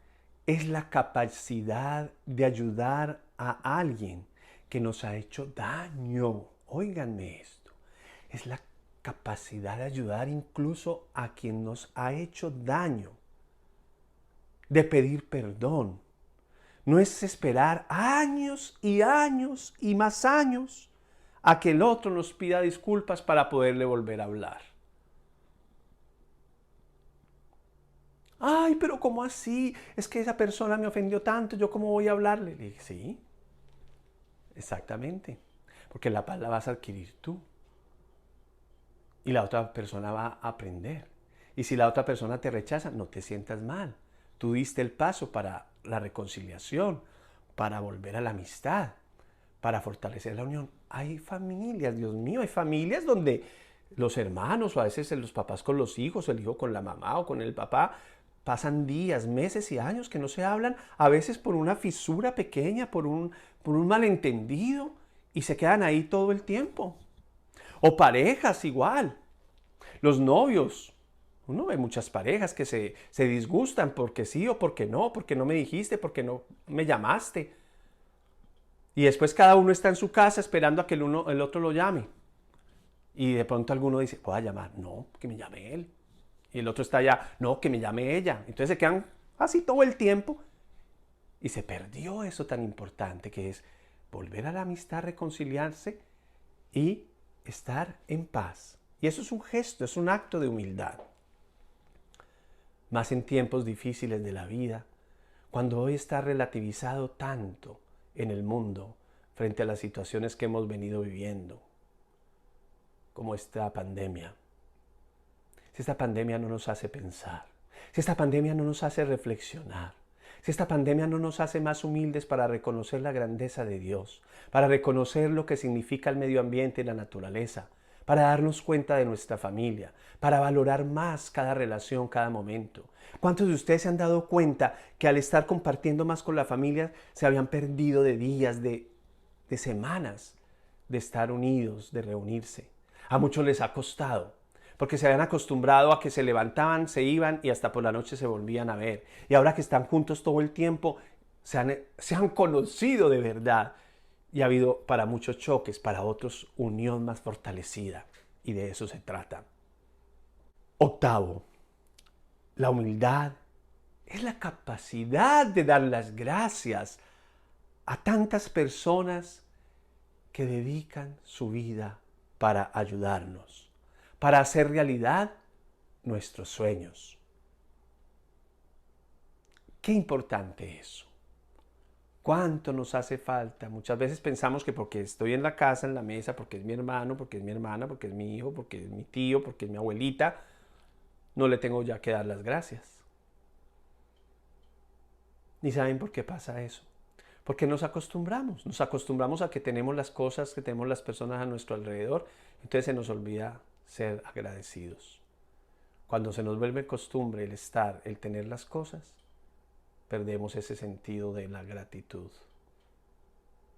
es la capacidad de ayudar a alguien que nos ha hecho daño. Óiganme esto, es la capacidad de ayudar incluso a quien nos ha hecho daño. De pedir perdón. No es esperar años y años y más años a que el otro nos pida disculpas para poderle volver a hablar. Ay, pero ¿cómo así? Es que esa persona me ofendió tanto, ¿yo cómo voy a hablarle? Le dije, sí, exactamente. Porque la paz la vas a adquirir tú. y la otra persona va a aprender. Y si la otra persona te rechaza, no te sientas mal. Tú diste el paso para la reconciliación, para volver a la amistad, para fortalecer la unión. Hay familias, Dios mío, hay familias donde los hermanos o a veces los papás con los hijos, el hijo con la mamá o con el papá, pasan días, meses y años que no se hablan, a veces por una fisura pequeña, por un malentendido, y se quedan ahí todo el tiempo. O parejas igual, los novios. Uno ve muchas parejas que se disgustan porque sí o porque no me dijiste, porque no me llamaste. Y después cada uno está en su casa esperando a que el otro lo llame. Y de pronto alguno dice, ¿puedo llamar? No, que me llame él. Y el otro está allá, no, que me llame ella. Entonces se quedan así todo el tiempo. Y se perdió eso tan importante que es volver a la amistad, reconciliarse y estar en paz. Y eso es un gesto, es un acto de humildad. Más en tiempos difíciles de la vida, cuando hoy está relativizado tanto en el mundo frente a las situaciones que hemos venido viviendo, como esta pandemia. Si esta pandemia no nos hace pensar, si esta pandemia no nos hace reflexionar, si esta pandemia no nos hace más humildes para reconocer la grandeza de Dios, para reconocer lo que significa el medio ambiente y la naturaleza, para darnos cuenta de nuestra familia, para valorar más cada relación, cada momento. ¿Cuántos de ustedes se han dado cuenta que al estar compartiendo más con la familia se habían perdido de días, de semanas de estar unidos, de reunirse? A muchos les ha costado, porque se habían acostumbrado a que se levantaban, se iban y hasta por la noche se volvían a ver. Y ahora que están juntos todo el tiempo, se han conocido de verdad. Y ha habido para muchos choques, para otros unión más fortalecida. Y de eso se trata. Octavo, la humildad es la capacidad de dar las gracias a tantas personas que dedican su vida para ayudarnos, para hacer realidad nuestros sueños. Qué importante eso. ¿Cuánto nos hace falta? Muchas veces pensamos que porque estoy en la casa, en la mesa, porque es mi hermano, porque es mi hermana, porque es mi hijo, porque es mi tío, porque es mi abuelita, no le tengo ya que dar las gracias. ¿Ni saben por qué pasa eso? Porque nos acostumbramos a que tenemos las cosas, que tenemos las personas a nuestro alrededor, entonces se nos olvida ser agradecidos. Cuando se nos vuelve costumbre el estar, el tener las cosas, perdemos ese sentido de la gratitud.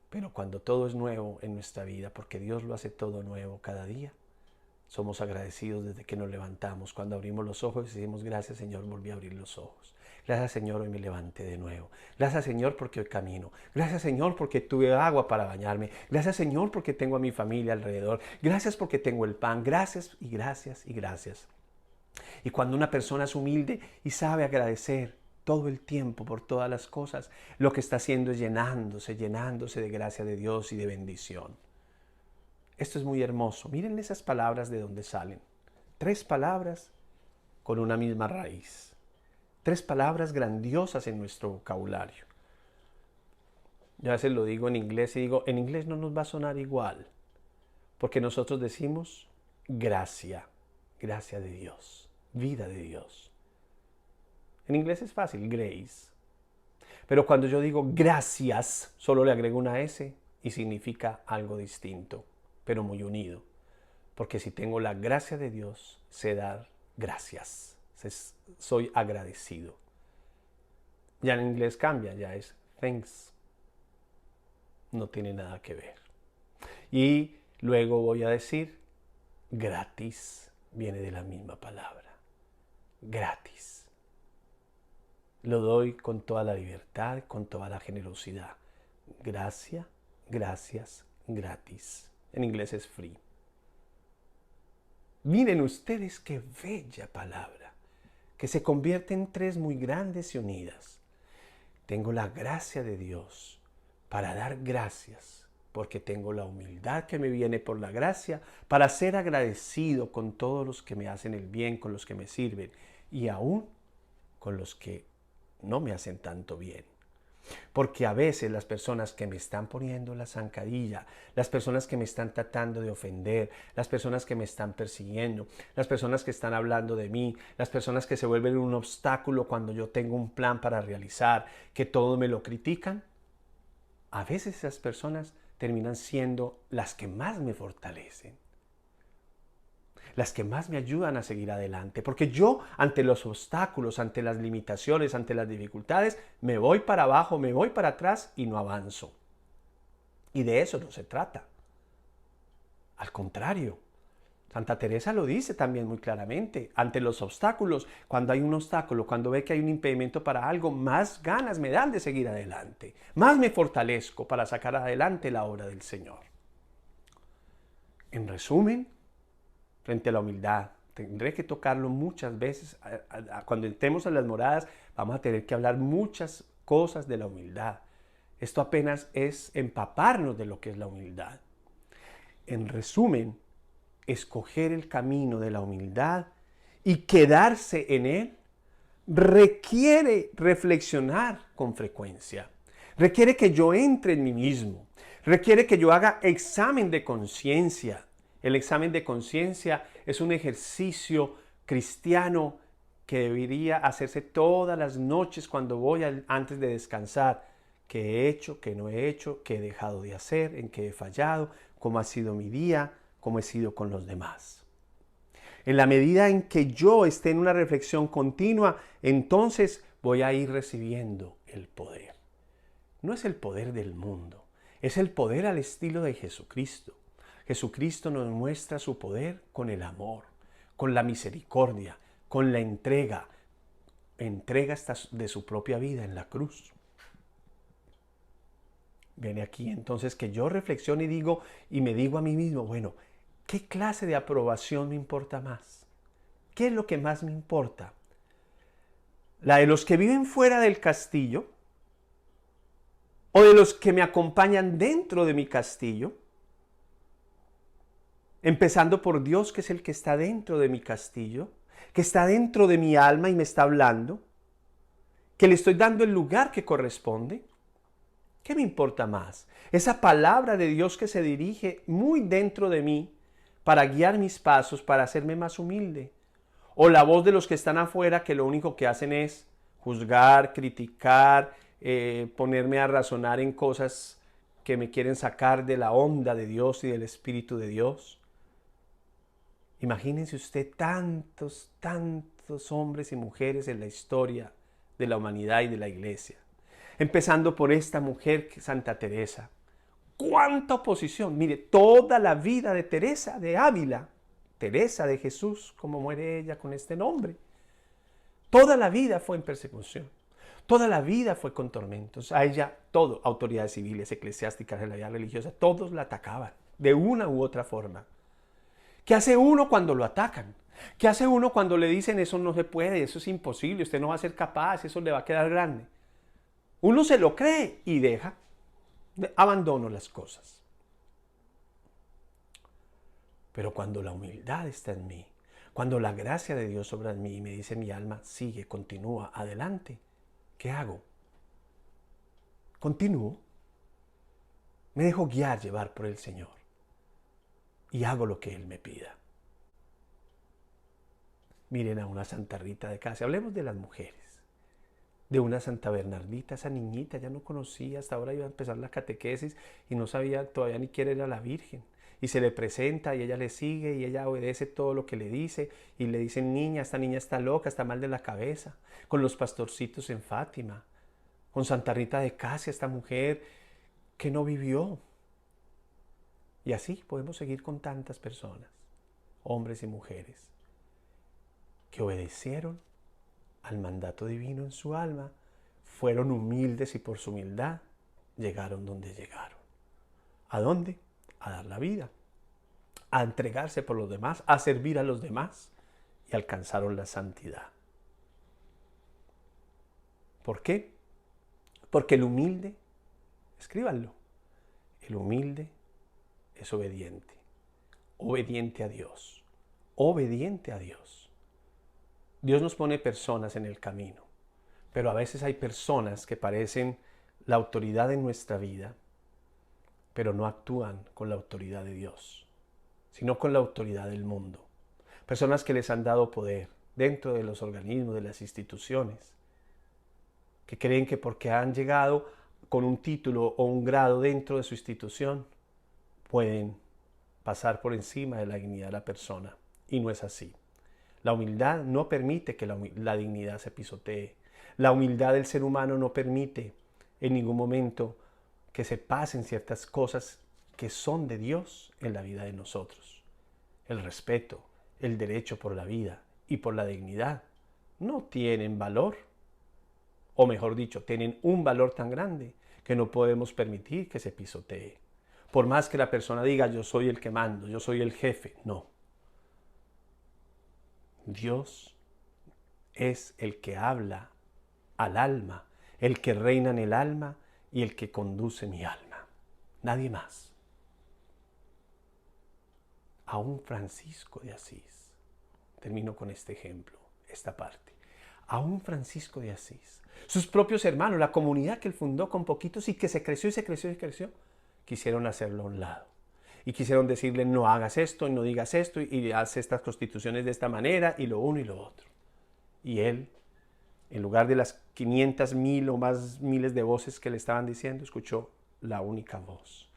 Pero cuando todo es nuevo en nuestra vida, porque Dios lo hace todo nuevo cada día, somos agradecidos desde que nos levantamos. Cuando abrimos los ojos y decimos, gracias Señor, volví a abrir los ojos. Gracias Señor, hoy me levanté de nuevo. Gracias Señor porque hoy camino. Gracias Señor porque tuve agua para bañarme. Gracias Señor porque tengo a mi familia alrededor. Gracias porque tengo el pan. Gracias y gracias y gracias. Y cuando una persona es humilde y sabe agradecer todo el tiempo por todas las cosas, lo que está haciendo es llenándose de gracia de Dios y de bendición. Esto es muy hermoso. Miren esas palabras de dónde salen. 3 palabras con una misma raíz. 3 palabras grandiosas en nuestro vocabulario. Yo a veces lo digo en inglés y digo, en inglés no nos va a sonar igual, porque nosotros decimos gracia, gracia de Dios, vida de Dios. En inglés es fácil, grace. Pero cuando yo digo gracias, solo le agrego una S y significa algo distinto, pero muy unido. Porque si tengo la gracia de Dios, sé dar gracias. Soy agradecido. Ya en inglés cambia, ya es thanks. No tiene nada que ver. Y luego voy a decir gratis. Viene de la misma palabra. Gratis. Lo doy con toda la libertad, con toda la generosidad. Gracia, gracias, gratis. En inglés es free. Miren ustedes qué bella palabra, que se convierte en 3 muy grandes y unidas. Tengo la gracia de Dios para dar gracias, porque tengo la humildad que me viene por la gracia, para ser agradecido con todos los que me hacen el bien, con los que me sirven, y aún con los que no me hacen tanto bien. Porque a veces las personas que me están poniendo la zancadilla, las personas que me están tratando de ofender, las personas que me están persiguiendo, las personas que están hablando de mí, las personas que se vuelven un obstáculo cuando yo tengo un plan para realizar, que todos me lo critican, a veces esas personas terminan siendo las que más me fortalecen, las que más me ayudan a seguir adelante. Porque yo, ante los obstáculos, ante las limitaciones, ante las dificultades, me voy para abajo, me voy para atrás y no avanzo. Y de eso no se trata. Al contrario, Santa Teresa lo dice también muy claramente. Ante los obstáculos, cuando hay un obstáculo, cuando ve que hay un impedimento para algo, más ganas me dan de seguir adelante. Más me fortalezco para sacar adelante la obra del Señor. En resumen, frente a la humildad, tendré que tocarlo muchas veces. Cuando entremos a las moradas, vamos a tener que hablar muchas cosas de la humildad. Esto apenas es empaparnos de lo que es la humildad. En resumen, escoger el camino de la humildad y quedarse en él requiere reflexionar con frecuencia. Requiere que yo entre en mí mismo. Requiere que yo haga examen de conciencia. El examen de conciencia es un ejercicio cristiano que debería hacerse todas las noches cuando voy antes de descansar. ¿Qué he hecho? ¿Qué no he hecho? ¿Qué he dejado de hacer? ¿En qué he fallado? ¿Cómo ha sido mi día? ¿Cómo he sido con los demás? En la medida en que yo esté en una reflexión continua, entonces voy a ir recibiendo el poder. No es el poder del mundo, es el poder al estilo de Jesucristo. Jesucristo nos muestra su poder con el amor, con la misericordia, con la entrega. Entrega hasta de su propia vida en la cruz. Viene aquí entonces que yo reflexione y me digo a mí mismo, bueno, ¿qué clase de aprobación me importa más? ¿Qué es lo que más me importa? ¿La de los que viven fuera del castillo? ¿O de los que me acompañan dentro de mi castillo? Empezando por Dios, que es el que está dentro de mi castillo, que está dentro de mi alma y me está hablando, que le estoy dando el lugar que corresponde. ¿Qué me importa más? Esa palabra de Dios que se dirige muy dentro de mí para guiar mis pasos, para hacerme más humilde. O la voz de los que están afuera que lo único que hacen es juzgar, criticar, ponerme a razonar en cosas que me quieren sacar de la onda de Dios y del Espíritu de Dios. Imagínense usted tantos hombres y mujeres en la historia de la humanidad y de la iglesia. Empezando por esta mujer, Santa Teresa. ¡Cuánta oposición! Mire, toda la vida de Teresa de Ávila, Teresa de Jesús, como muere ella con este nombre. Toda la vida fue en persecución. Toda la vida fue con tormentos. A ella, todo, autoridades civiles, eclesiásticas, de la vida religiosa, todos la atacaban, de una u otra forma. ¿Qué hace uno cuando lo atacan? ¿Qué hace uno cuando le dicen eso no se puede, eso es imposible, usted no va a ser capaz, eso le va a quedar grande? Uno se lo cree y deja, abandono las cosas. Pero cuando la humildad está en mí, cuando la gracia de Dios obra en mí y me dice mi alma, sigue, continúa, adelante, ¿qué hago? Continúo. Me dejo guiar, llevar por el Señor. Y hago lo que Él me pida. Miren a una Santa Rita de Casia. Hablemos de las mujeres. De una Santa Bernardita, esa niñita, ya no conocía, hasta ahora iba a empezar la catequesis y no sabía todavía ni quién era la Virgen. Y se le presenta y ella le sigue y ella obedece todo lo que le dice. Y le dicen, niña, esta niña está loca, está mal de la cabeza. Con los pastorcitos en Fátima. Con Santa Rita de Casia, esta mujer que no vivió. Y así podemos seguir con tantas personas, hombres y mujeres, que obedecieron al mandato divino en su alma, fueron humildes y por su humildad llegaron donde llegaron. ¿A dónde? A dar la vida, a entregarse por los demás, a servir a los demás y alcanzaron la santidad. ¿Por qué? Porque el humilde, escríbanlo, el humilde es obediente, obediente a Dios, obediente a Dios. Dios nos pone personas en el camino, pero a veces hay personas que parecen la autoridad en nuestra vida, pero no actúan con la autoridad de Dios, sino con la autoridad del mundo. Personas que les han dado poder dentro de los organismos, de las instituciones, que creen que porque han llegado con un título o un grado dentro de su institución, pueden pasar por encima de la dignidad de la persona. Y no es así. La humildad no permite que la dignidad se pisotee. La humildad del ser humano no permite en ningún momento que se pasen ciertas cosas que son de Dios en la vida de nosotros. El respeto, el derecho por la vida y por la dignidad no tienen valor, o mejor dicho, tienen un valor tan grande que no podemos permitir que se pisotee. Por más que la persona diga, yo soy el que mando, yo soy el jefe, no. Dios es el que habla al alma, el que reina en el alma y el que conduce mi alma. Nadie más. Aún Francisco de Asís, termino con este ejemplo, esta parte. Aún Francisco de Asís, sus propios hermanos, la comunidad que él fundó con poquitos y que se creció y se creció y creció, quisieron hacerlo a un lado. Y quisieron decirle, no hagas esto, y no digas esto, y haz estas constituciones de esta manera, y lo uno y lo otro. Y él, en lugar de las 500,000 o más miles de voces que le estaban diciendo, escuchó la única voz,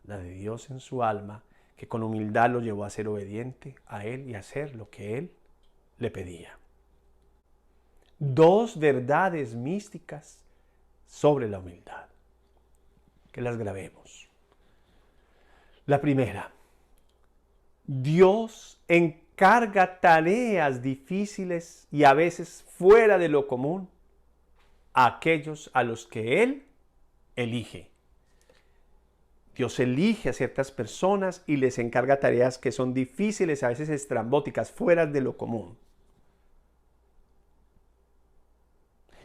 la de Dios en su alma, que con humildad lo llevó a ser obediente a él y a hacer lo que él le pedía. Dos verdades místicas sobre la humildad, que las grabemos. La primera, Dios encarga tareas difíciles y a veces fuera de lo común a aquellos a los que Él elige. Dios elige a ciertas personas y les encarga tareas que son difíciles, a veces estrambóticas, fuera de lo común.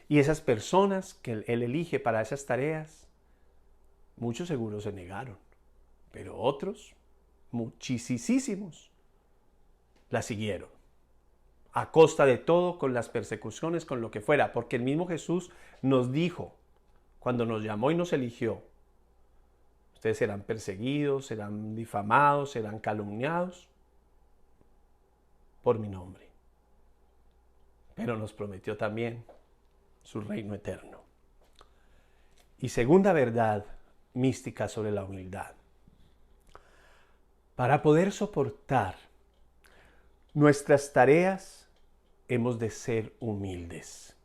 Y esas personas que Él elige para esas tareas, muchos seguro se negaron. Pero otros, muchísimos, la siguieron. A costa de todo, con las persecuciones, con lo que fuera. Porque el mismo Jesús nos dijo, cuando nos llamó y nos eligió, ustedes serán perseguidos, serán difamados, serán calumniados por mi nombre. Pero nos prometió también su reino eterno. Y segunda verdad mística sobre la humildad. Para poder soportar nuestras tareas, hemos de ser humildes.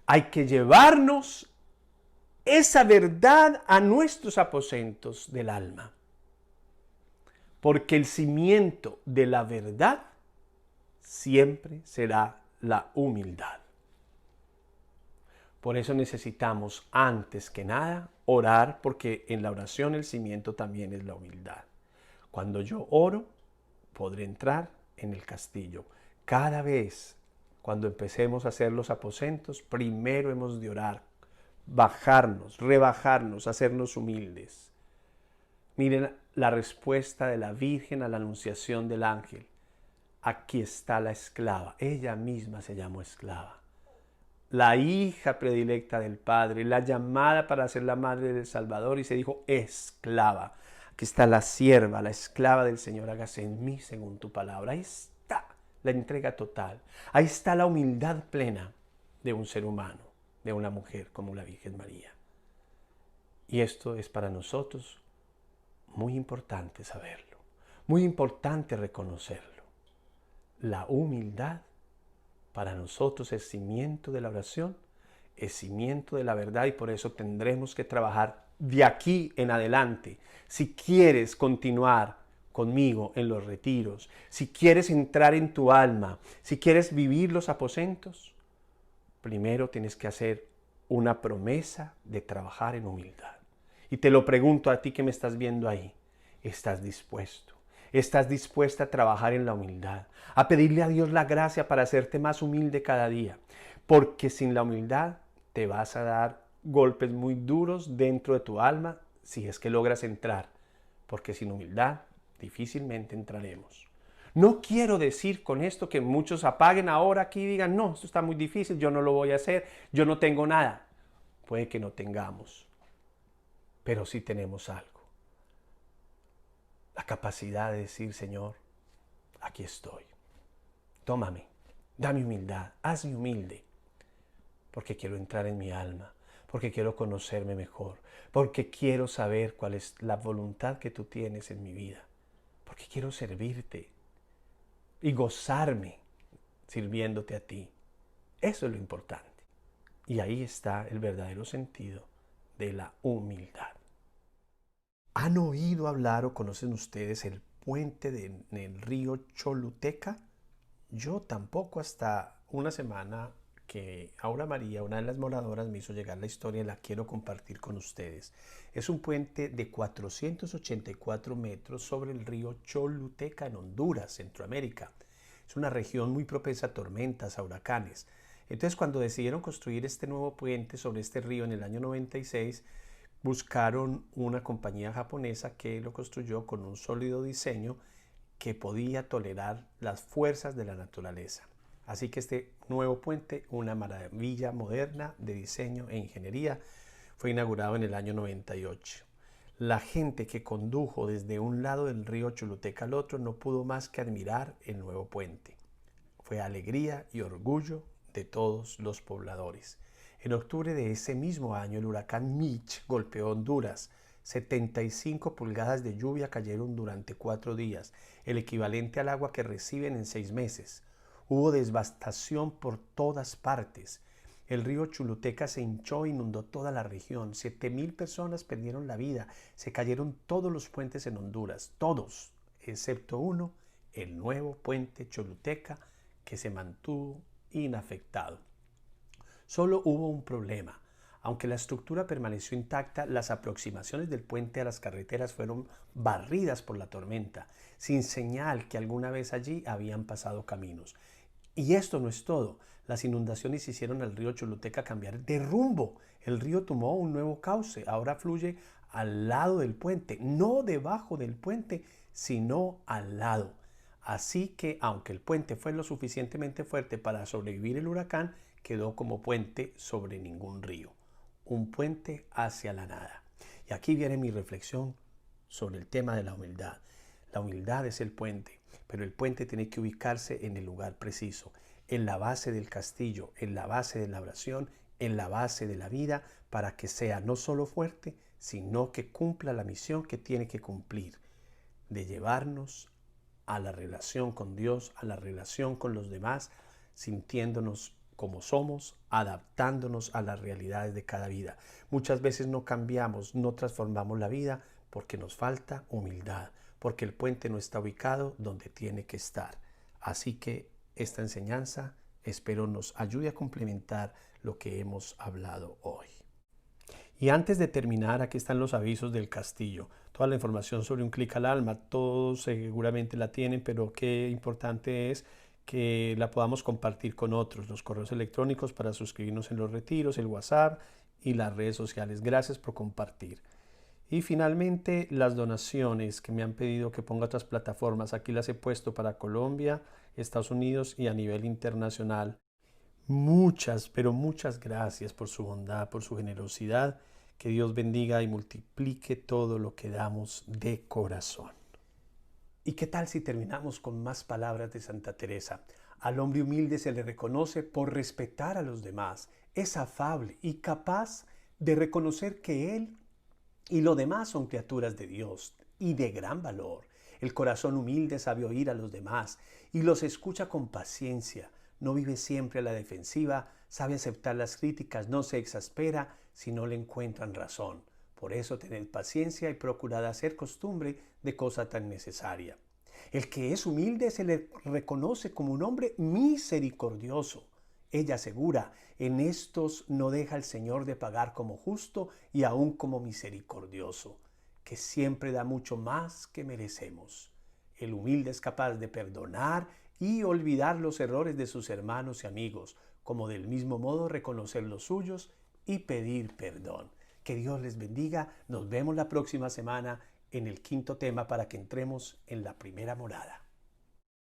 Hay que llevarnos esa verdad a nuestros aposentos del alma. Porque el cimiento de la verdad siempre será la humildad. Por eso necesitamos, antes que nada, orar, porque en la oración el cimiento también es la humildad. Cuando yo oro, podré entrar en el castillo. Cada vez, cuando empecemos a hacer los aposentos, primero hemos de orar, bajarnos, rebajarnos, hacernos humildes. Miren la respuesta de la Virgen a la anunciación del ángel. Aquí está la esclava. Ella misma se llamó esclava. La hija predilecta del Padre, la llamada para ser la madre del Salvador, y se dijo esclava. Aquí está la sierva, la esclava del Señor, hágase en mí según tu palabra. Ahí está la entrega total. Ahí está la humildad plena de un ser humano, de una mujer como la Virgen María. Y esto es para nosotros muy importante saberlo, muy importante reconocerlo. La humildad para nosotros es cimiento de la oración, es cimiento de la verdad, y por eso tendremos que trabajar de aquí en adelante. Si quieres continuar conmigo en los retiros, si quieres entrar en tu alma, si quieres vivir los aposentos, primero tienes que hacer una promesa de trabajar en humildad. Y te lo pregunto a ti que me estás viendo ahí, ¿estás dispuesto? ¿Estás dispuesta a trabajar en la humildad? A pedirle a Dios la gracia para hacerte más humilde cada día. Porque sin la humildad te vas a dar golpes muy duros dentro de tu alma si es que logras entrar. Porque sin humildad difícilmente entraremos. No quiero decir con esto que muchos apaguen ahora aquí y digan, no, esto está muy difícil, yo no lo voy a hacer, yo no tengo nada. puede que no tengamos, pero sí tenemos algo. La capacidad de decir, Señor, aquí estoy. Tómame, dame humildad, hazme humilde, porque quiero entrar en mi alma, porque quiero conocerme mejor, porque quiero saber cuál es la voluntad que tú tienes en mi vida, porque quiero servirte y gozarme sirviéndote a ti. Eso es lo importante. Y ahí está el verdadero sentido de la humildad. ¿Han oído hablar o conocen ustedes el puente del río Choluteca? Yo tampoco, hasta una semana que Aura María, una de las moradoras, me hizo llegar la historia y la quiero compartir con ustedes. Es un puente de 484 metros sobre el río Choluteca en Honduras, Centroamérica. Es una región muy propensa a tormentas, a huracanes. Entonces, cuando decidieron construir este nuevo puente sobre este río en el año 96, buscaron una compañía japonesa que lo construyó con un sólido diseño que podía tolerar las fuerzas de la naturaleza. Así que este nuevo puente, una maravilla moderna de diseño e ingeniería, fue inaugurado en el año 98. La gente que condujo desde un lado del río Choluteca al otro no pudo más que admirar el nuevo puente. Fue alegría y orgullo de todos los pobladores. En octubre de ese mismo año, el huracán Mitch golpeó Honduras. 75 pulgadas de lluvia cayeron durante 4 días, el equivalente al agua que reciben en 6 meses. Hubo devastación por todas partes. El río Choluteca se hinchó e inundó toda la región. 7,000 personas perdieron la vida. Se cayeron todos los puentes en Honduras, todos, excepto uno, el nuevo puente Choluteca, que se mantuvo inafectado. Solo hubo un problema. Aunque la estructura permaneció intacta, las aproximaciones del puente a las carreteras fueron barridas por la tormenta, sin señal que alguna vez allí habían pasado caminos. Y esto no es todo. Las inundaciones hicieron al río Choluteca cambiar de rumbo. El río tomó un nuevo cauce. Ahora fluye al lado del puente, no debajo del puente, sino al lado. Así que, aunque el puente fue lo suficientemente fuerte para sobrevivir el huracán, quedó como puente sobre ningún río. Un puente hacia la nada. Y aquí viene mi reflexión sobre el tema de la humildad. La humildad es el puente, pero el puente tiene que ubicarse en el lugar preciso, en la base del castillo, en la base de la oración, en la base de la vida, para que sea no solo fuerte, sino que cumpla la misión que tiene que cumplir, de llevarnos a la relación con Dios, a la relación con los demás, sintiéndonos como somos, adaptándonos a las realidades de cada vida. Muchas veces no cambiamos, no transformamos la vida porque nos falta humildad, porque el puente no está ubicado donde tiene que estar. Así que esta enseñanza espero nos ayude a complementar lo que hemos hablado hoy. Y antes de terminar, aquí están los avisos del castillo. Toda la información sobre Un Clic al Alma, todos seguramente la tienen, pero qué importante es que la podamos compartir con otros. Los correos electrónicos para suscribirnos en los retiros, el WhatsApp y las redes sociales. Gracias por compartir. Y finalmente, las donaciones que me han pedido que ponga otras plataformas. Aquí las he puesto para Colombia, Estados Unidos y a nivel internacional. Muchas, pero muchas gracias por su bondad, por su generosidad. Que Dios bendiga y multiplique todo lo que damos de corazón. ¿Y qué tal si terminamos con más palabras de Santa Teresa? Al hombre humilde se le reconoce por respetar a los demás. Es afable y capaz de reconocer que él y los demás son criaturas de Dios y de gran valor. El corazón humilde sabe oír a los demás y los escucha con paciencia. No vive siempre a la defensiva, sabe aceptar las críticas, no se exaspera si no le encuentran razón. Por eso tened paciencia y procurad hacer costumbre de cosa tan necesaria. El que es humilde se le reconoce como un hombre misericordioso. Ella asegura, en estos no deja el Señor de pagar como justo y aún como misericordioso, que siempre da mucho más que merecemos. El humilde es capaz de perdonar y olvidar los errores de sus hermanos y amigos, como del mismo modo reconocer los suyos y pedir perdón. Que Dios les bendiga. Nos vemos la próxima semana en el quinto tema para que entremos en la primera morada.